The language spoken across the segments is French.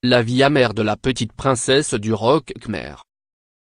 la vie amère de la petite princesse du rock khmer.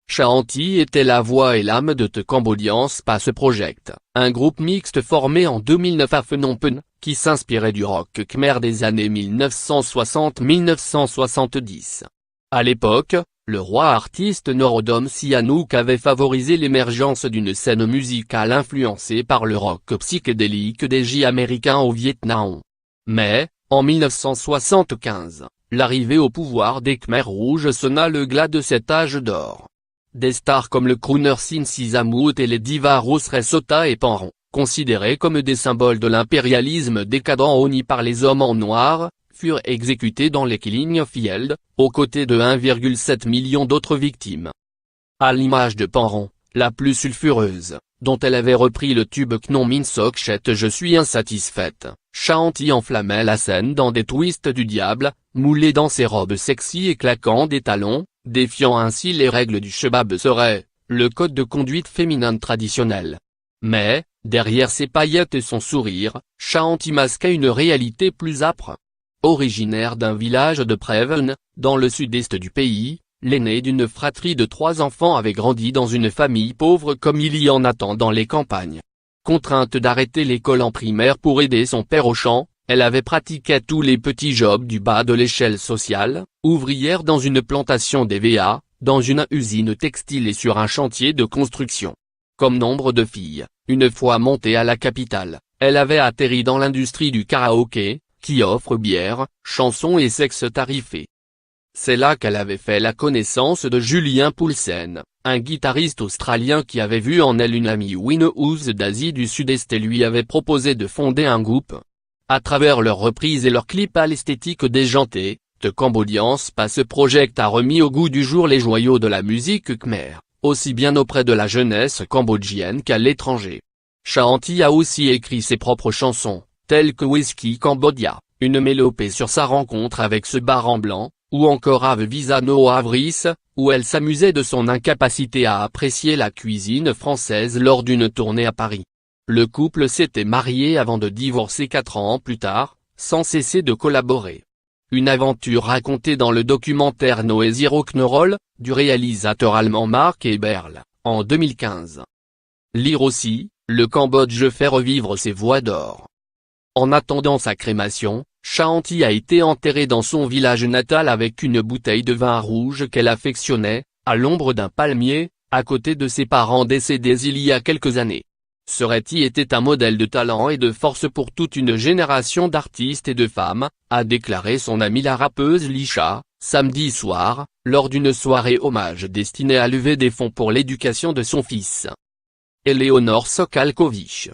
Shahanti était la voix et l'âme de The Cambodian Space Project, un groupe mixte formé en 2009 à Phnom Penh, qui s'inspirait du rock khmer des années 1960-1970. À l'époque, le roi artiste Norodom Sihanouk avait favorisé l'émergence d'une scène musicale influencée par le rock psychédélique des J américains au Vietnam. Mais, en 1975, l'arrivée au pouvoir des Khmers rouges sonna le glas de cet âge d'or. Des stars comme le crooner Sin Sizamout et les divas Rosrey Sota et Panron, considérés comme des symboles de l'impérialisme décadent honni par les hommes en noir, furent exécutés dans les Killing Fields, aux côtés de 1,7 million d'autres victimes. À l'image de Panron, la plus sulfureuse, dont elle avait repris le tube Knon Min Sok Chet Je suis insatisfaite, Shahanti enflammait la scène dans des twists du diable, moulée dans ses robes sexy et claquant des talons, défiant ainsi les règles du Shebab serait, le code de conduite féminin traditionnel. Mais, derrière ses paillettes et son sourire, Shahanti masquait une réalité plus âpre. Originaire d'un village de Preven, dans le sud-est du pays, l'aîné d'une fratrie de 3 enfants avait grandi dans une famille pauvre comme il y en a tant dans les campagnes. Contrainte d'arrêter l'école en primaire pour aider son père au champ, elle avait pratiqué tous les petits jobs du bas de l'échelle sociale, ouvrière dans une plantation d'EVA, dans une usine textile et sur un chantier de construction. Comme nombre de filles, une fois montée à la capitale, elle avait atterri dans l'industrie du karaoké, qui offre bière, chansons et sexe tarifé. C'est là qu'elle avait fait la connaissance de Julien Poulsen, un guitariste australien qui avait vu en elle une amie winnehouse d'Asie du Sud-Est et lui avait proposé de fonder un groupe. À travers leurs reprises et leurs clips à l'esthétique déjantée, The Cambodian Space Project a remis au goût du jour les joyaux de la musique khmer, aussi bien auprès de la jeunesse cambodgienne qu'à l'étranger. Shahanti a aussi écrit ses propres chansons, telles que Whiskey Cambodia, une mélopée sur sa rencontre avec ce bar en blanc, ou encore Ave Visa No Avris, où elle s'amusait de son incapacité à apprécier la cuisine française lors d'une tournée à Paris. Le couple s'était marié avant de divorcer 4 ans plus tard, sans cesser de collaborer. Une aventure racontée dans le documentaire Noisy Rock'n'Roll, du réalisateur allemand Mark Eberl, en 2015. Lire aussi, le Cambodge fait revivre ses voix d'or. En attendant sa crémation, Shahanti a été enterrée dans son village natal avec une bouteille de vin rouge qu'elle affectionnait, à l'ombre d'un palmier, à côté de ses parents décédés il y a quelques années. Serait-il était un modèle de talent et de force pour toute une génération d'artistes et de femmes, a déclaré son amie la rappeuse Lisha, samedi soir, lors d'une soirée hommage destinée à lever des fonds pour l'éducation de son fils. Eleonore Sokalkovich.